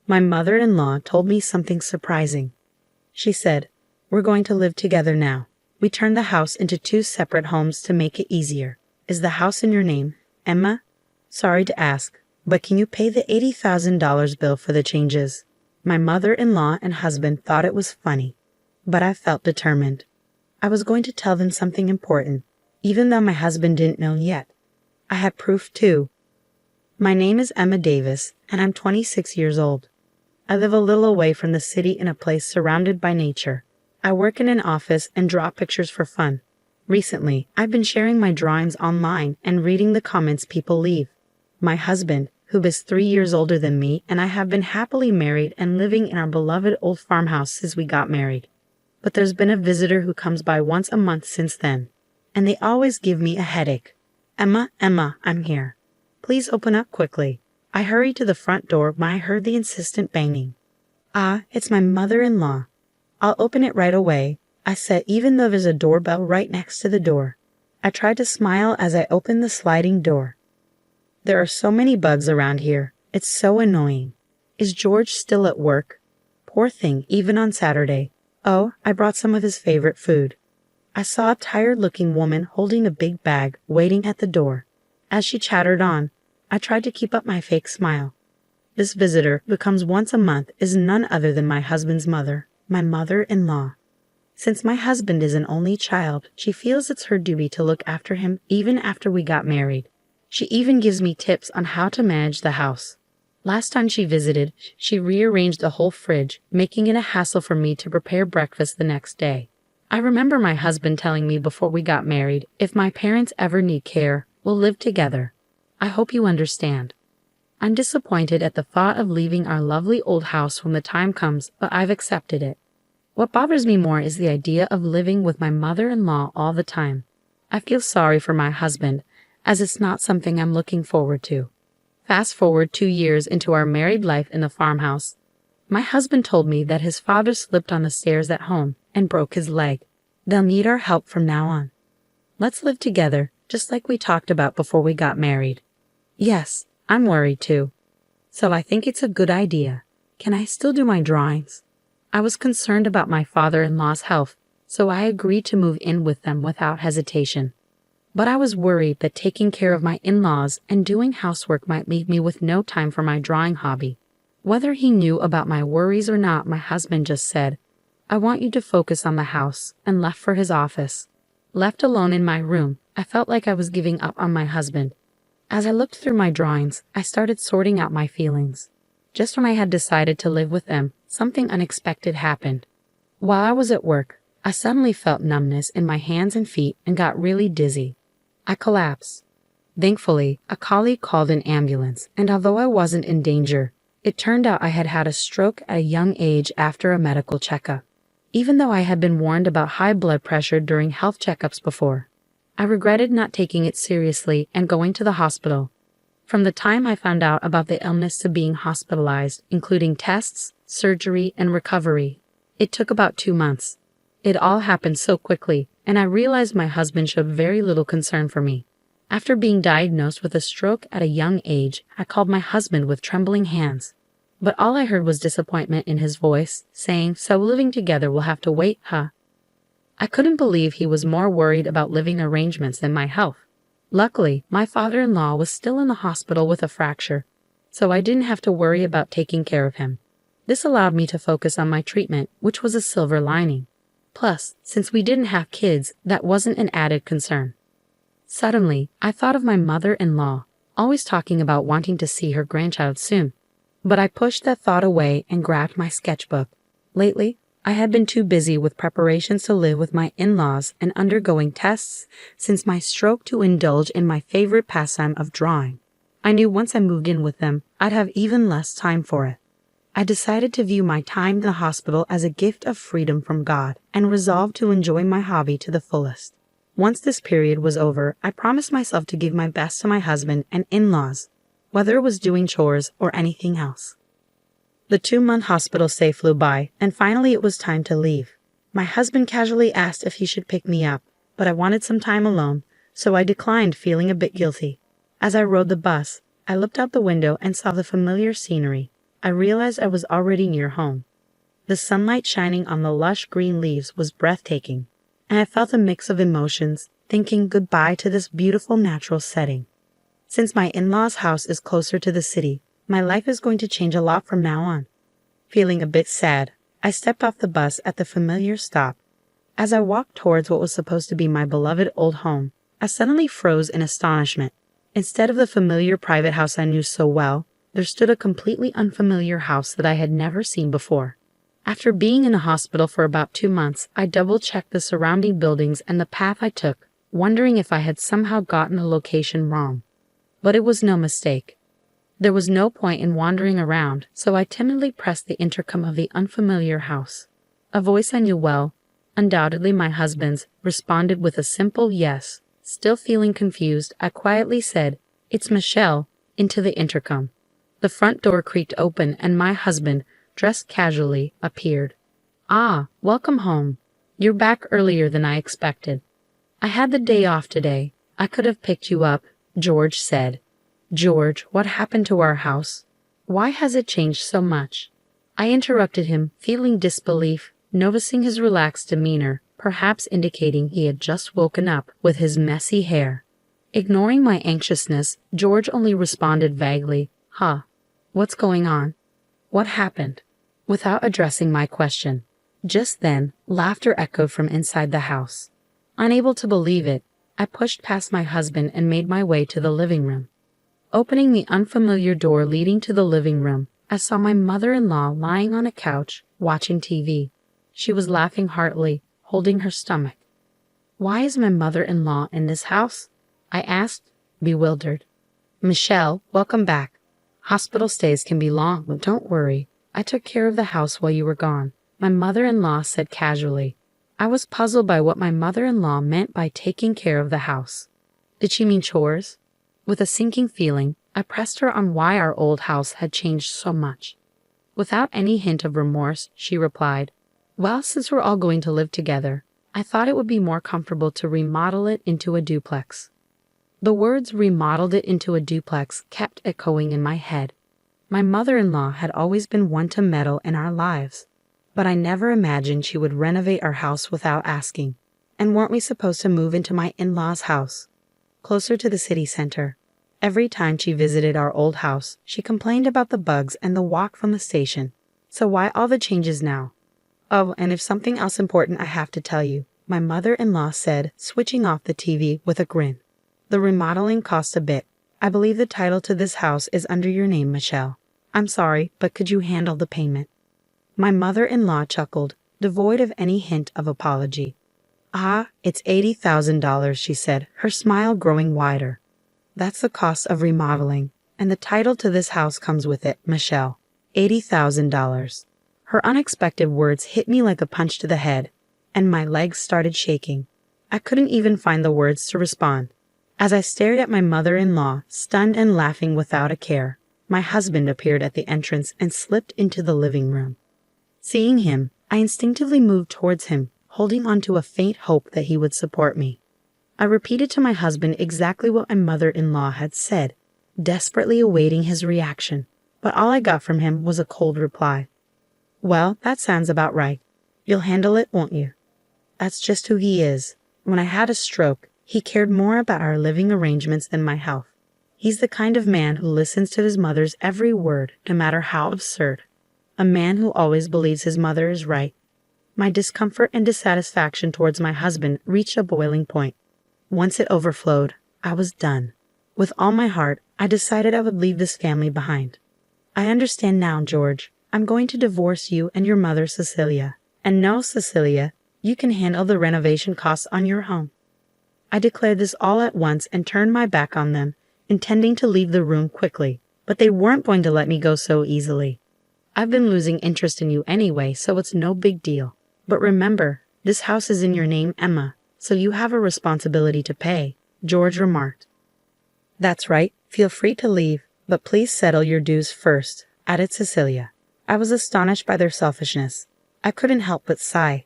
My mother-in-law told me something surprising. She said, "We're going to live together now. We turned the house into two separate homes to make it easier. Is the house in your name, Emma? Sorry to ask, but can you pay the $80,000 bill for the changes?" My mother-in-law and husband thought it was funny, but I felt determined. I was going to tell them something important, even though my husband didn't know yet. I had proof too. My name is Emma Davis, and I'm 26 years old. I live a little away from the city in a place surrounded by nature. I work in an office and draw pictures for fun. Recently, I've been sharing my drawings online and reading the comments people leave. My husband, who is 3 years older than me, and I have been happily married and living in our beloved old farmhouse since we got married. But there's been a visitor who comes by once a month since then, and they always give me a headache. "Emma, Emma, I'm here. Please open up quickly." I hurried to the front door when I heard the insistent banging. "Ah, it's my mother-in-law. I'll open it right away," I said, even though there's a doorbell right next to the door. I tried to smile as I opened the sliding door. There are so many bugs around here. It's so annoying. Is George still at work? Poor thing, even on Saturday. Oh, I brought some of his favorite food. I saw a tired-looking woman holding a big bag, waiting at the door. As she chattered on, I tried to keep up my fake smile. This visitor, who comes once a month, is none other than my husband's mother, my mother-in-law. Since my husband is an only child, she feels it's her duty to look after him even after we got married. She even gives me tips on how to manage the house. Last time she visited, she rearranged the whole fridge, making it a hassle for me to prepare breakfast the next day. I remember my husband telling me before we got married, if my parents ever need care, we'll live together. I hope you understand. I'm disappointed at the thought of leaving our lovely old house when the time comes, but I've accepted it. What bothers me more is the idea of living with my mother-in-law all the time. I feel sorry for my husband, as it's not something I'm looking forward to. Fast forward 2 years into our married life in the farmhouse. My husband told me that his father slipped on the stairs at home and broke his leg. They'll need our help from now on. Let's live together, just like we talked about before we got married. Yes, I'm worried too. So I think it's a good idea. Can I still do my drawings? I was concerned about my father-in-law's health, so I agreed to move in with them without hesitation. But I was worried that taking care of my in-laws and doing housework might leave me with no time for my drawing hobby. Whether he knew about my worries or not, my husband just said, "I want you to focus on the house," and left for his office. Left alone in my room, I felt like I was giving up on my husband. As I looked through my drawings, I started sorting out my feelings. Just when I had decided to live with them, something unexpected happened. While I was at work, I suddenly felt numbness in my hands and feet and got really dizzy. I collapsed. Thankfully, a colleague called an ambulance, and although I wasn't in danger, it turned out I had had a stroke at a young age after a medical checkup. Even though I had been warned about high blood pressure during health checkups before, I regretted not taking it seriously and going to the hospital. From the time I found out about the illness to being hospitalized, including tests, surgery, and recovery, it took about 2 months. It all happened so quickly, and I realized my husband showed very little concern for me. After being diagnosed with a stroke at a young age, I called my husband with trembling hands. But all I heard was disappointment in his voice, saying, "So living together will have to wait, huh?" I couldn't believe he was more worried about living arrangements than my health. Luckily, my father-in-law was still in the hospital with a fracture, so I didn't have to worry about taking care of him. This allowed me to focus on my treatment, which was a silver lining. Plus, since we didn't have kids, that wasn't an added concern. Suddenly, I thought of my mother-in-law, always talking about wanting to see her grandchild soon. But I pushed that thought away and grabbed my sketchbook. Lately, I had been too busy with preparations to live with my in-laws and undergoing tests since my stroke to indulge in my favorite pastime of drawing. I knew once I moved in with them, I'd have even less time for it. I decided to view my time in the hospital as a gift of freedom from God and resolved to enjoy my hobby to the fullest. Once this period was over, I promised myself to give my best to my husband and in-laws, whether it was doing chores or anything else. The 2-month hospital stay flew by, and finally it was time to leave. My husband casually asked if he should pick me up, but I wanted some time alone, so I declined, feeling a bit guilty. As I rode the bus, I looked out the window and saw the familiar scenery, I realized I was already near home. The sunlight shining on the lush green leaves was breathtaking, and I felt a mix of emotions, thinking goodbye to this beautiful natural setting. Since my in-laws' house is closer to the city, my life is going to change a lot from now on. Feeling a bit sad, I stepped off the bus at the familiar stop. As I walked towards what was supposed to be my beloved old home, I suddenly froze in astonishment. Instead of the familiar private house I knew so well, there stood a completely unfamiliar house that I had never seen before. After being in a hospital for about 2 months, I double-checked the surrounding buildings and the path I took, wondering if I had somehow gotten the location wrong. But it was no mistake. There was no point in wandering around, so I timidly pressed the intercom of the unfamiliar house. A voice I knew well, undoubtedly my husband's, responded with a simple yes. Still feeling confused, I quietly said, "It's Michelle," into the intercom. The front door creaked open and my husband, dressed casually, appeared. "Ah, welcome home. You're back earlier than I expected." "I had the day off today. I could have picked you up," George said. "George, what happened to our house? Why has it changed so much?" I interrupted him, feeling disbelief, noticing his relaxed demeanor, perhaps indicating he had just woken up with his messy hair. Ignoring my anxiousness, George only responded vaguely, "Huh. What's going on? What happened?" without addressing my question. Just then, laughter echoed from inside the house. Unable to believe it, I pushed past my husband and made my way to the living room. Opening the unfamiliar door leading to the living room, I saw my mother-in-law lying on a couch, watching TV. She was laughing heartily, holding her stomach. "Why is my mother-in-law in this house?" I asked, bewildered. "Michelle, welcome back. Hospital stays can be long, but don't worry. I took care of the house while you were gone," my mother-in-law said casually. I was puzzled by what my mother-in-law meant by taking care of the house. Did she mean chores? With a sinking feeling, I pressed her on why our old house had changed so much. Without any hint of remorse, she replied, "Well, since we're all going to live together, I thought it would be more comfortable to remodel it into a duplex." The words "remodeled it into a duplex" kept echoing in my head. My mother-in-law had always been one to meddle in our lives, but I never imagined she would renovate our house without asking. And weren't we supposed to move into my in-laws' house, closer to the city center? Every time she visited our old house, she complained about the bugs and the walk from the station. So why all the changes now? "Oh, and if something else important I have to tell you," my mother-in-law said, switching off the TV with a grin. "The remodeling cost a bit. I believe the title to this house is under your name, Michelle. I'm sorry, but could you handle the payment?" My mother-in-law chuckled, devoid of any hint of apology. "Ah, it's $80,000, she said, her smile growing wider. "That's the cost of remodeling, and the title to this house comes with it, Michelle. $80,000. Her unexpected words hit me like a punch to the head, and my legs started shaking. I couldn't even find the words to respond. As I stared at my mother-in-law, stunned and laughing without a care, my husband appeared at the entrance and slipped into the living room. Seeing him, I instinctively moved towards him, holding on to a faint hope that he would support me. I repeated to my husband exactly what my mother-in-law had said, desperately awaiting his reaction, but all I got from him was a cold reply. "Well, that sounds about right. You'll handle it, won't you?" That's just who he is. When I had a stroke, he cared more about our living arrangements than my health. He's the kind of man who listens to his mother's every word, no matter how absurd. A man who always believes his mother is right. My discomfort and dissatisfaction towards my husband reached a boiling point. Once it overflowed, I was done. With all my heart, I decided I would leave this family behind. "I understand now, George. I'm going to divorce you and your mother, Cecilia. And no, Cecilia, you can handle the renovation costs on your home." I declared this all at once and turned my back on them, intending to leave the room quickly, but they weren't going to let me go so easily. "I've been losing interest in you anyway, so it's no big deal. But remember, this house is in your name, Emma, so you have a responsibility to pay," George remarked. "That's right. Feel free to leave, but please settle your dues first," added Cecilia. I was astonished by their selfishness. I couldn't help but sigh.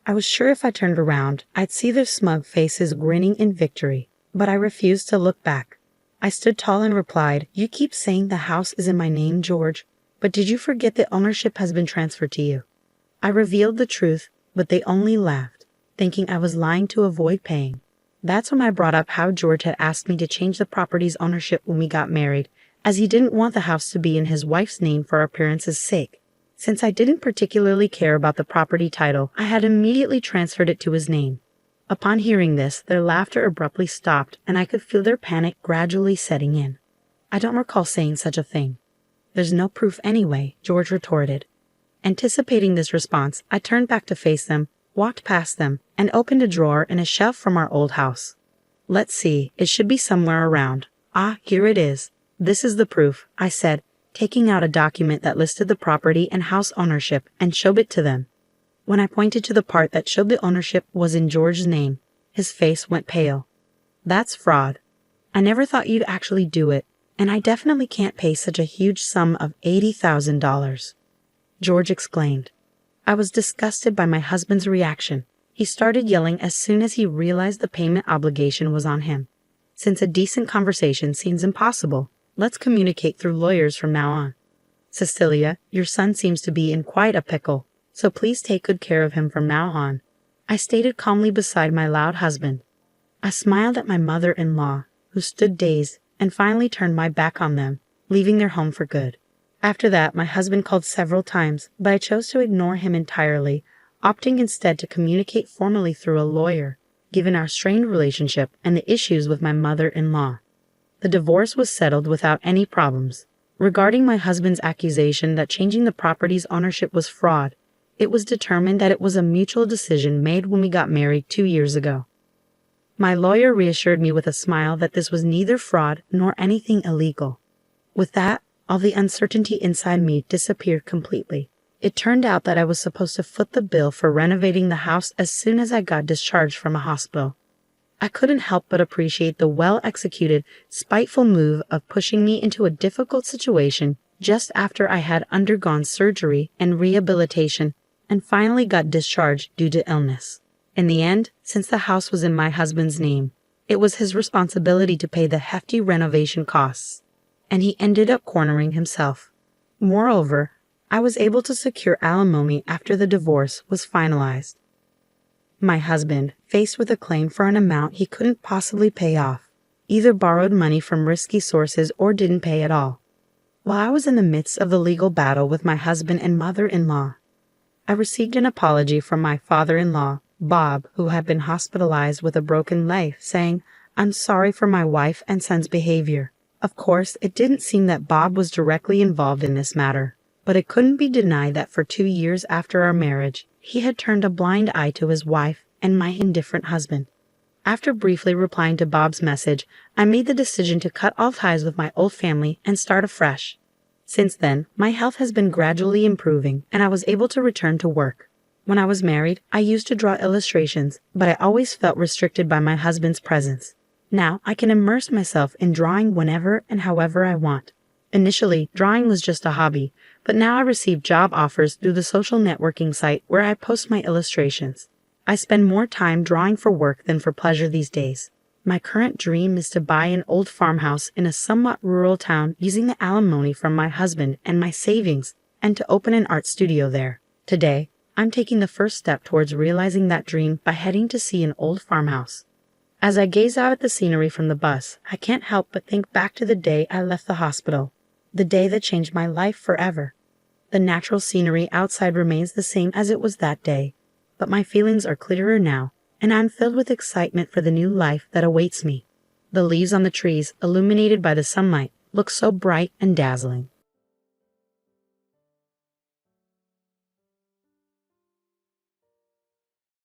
I was sure if I turned around, I'd see their smug faces grinning in victory, but I refused to look back. I stood tall and replied, "You keep saying the house is in my name, George, But did you forget that ownership has been transferred to you? I revealed the truth, but they only laughed, thinking I was lying to avoid paying. That's when I brought up how George had asked me to change the property's ownership when we got married, as he didn't want the house to be in his wife's name for appearance's sake. Since I didn't particularly care about the property title, I had immediately transferred it to his name. Upon hearing this, their laughter abruptly stopped, and I could feel their panic gradually setting in. I don't recall saying such a thing. There's no proof anyway, George retorted. Anticipating this response, I turned back to face them, walked past them, and opened a drawer in a shelf from our old house. Let's see, it should be somewhere around. Ah, here it is. This is the proof, I said, taking out a document that listed the property and house ownership and showed it to them. When I pointed to the part that showed the ownership was in George's name, his face went pale. That's fraud. I never thought you'd actually do it, and I definitely can't pay such a huge sum of $80,000. George exclaimed. I was disgusted by my husband's reaction. He started yelling as soon as he realized the payment obligation was on him. Since a decent conversation seems impossible, let's communicate through lawyers from now on. Cecilia, your son seems to be in quite a pickle, so please take good care of him from now on, I stated calmly beside my loud husband. I smiled at my mother-in-law, who stood dazed, and finally turned my back on them, leaving their home for good. After that, my husband called several times, but I chose to ignore him entirely, opting instead to communicate formally through a lawyer, given our strained relationship and the issues with my mother-in-law. The divorce was settled without any problems. Regarding my husband's accusation that changing the property's ownership was fraud, it was determined that it was a mutual decision made when we got married 2 years ago. My lawyer reassured me with a smile that this was neither fraud nor anything illegal. With that, all the uncertainty inside me disappeared completely. It turned out that I was supposed to foot the bill for renovating the house as soon as I got discharged from a hospital. I couldn't help but appreciate the well-executed, spiteful move of pushing me into a difficult situation just after I had undergone surgery and rehabilitation and finally got discharged due to illness. In the end, since the house was in my husband's name, it was his responsibility to pay the hefty renovation costs, and he ended up cornering himself. Moreover, I was able to secure alimony after the divorce was finalized. My husband, faced with a claim for an amount he couldn't possibly pay off, either borrowed money from risky sources or didn't pay at all. While I was in the midst of the legal battle with my husband and mother-in-law, I received an apology from my father-in-law, Bob, who had been hospitalized with a broken leg, saying, "I'm sorry for my wife and son's behavior." Of course, it didn't seem that Bob was directly involved in this matter, but it couldn't be denied that for 2 years after our marriage, he had turned a blind eye to his wife and my indifferent husband. After briefly replying to Bob's message, I made the decision to cut all ties with my old family and start afresh. Since then, my health has been gradually improving, and I was able to return to work. When I was married, I used to draw illustrations, but I always felt restricted by my husband's presence. Now, I can immerse myself in drawing whenever and however I want. Initially, drawing was just a hobby, but now I receive job offers through the social networking site where I post my illustrations. I spend more time drawing for work than for pleasure these days. My current dream is to buy an old farmhouse in a somewhat rural town using the alimony from my husband and my savings, and to open an art studio there. Today, I'm taking the first step towards realizing that dream by heading to see an old farmhouse. As I gaze out at the scenery from the bus, I can't help but think back to the day I left the hospital, the day that changed my life forever. The natural scenery outside remains the same as it was that day, but my feelings are clearer now, and I'm filled with excitement for the new life that awaits me. The leaves on the trees, illuminated by the sunlight, look so bright and dazzling.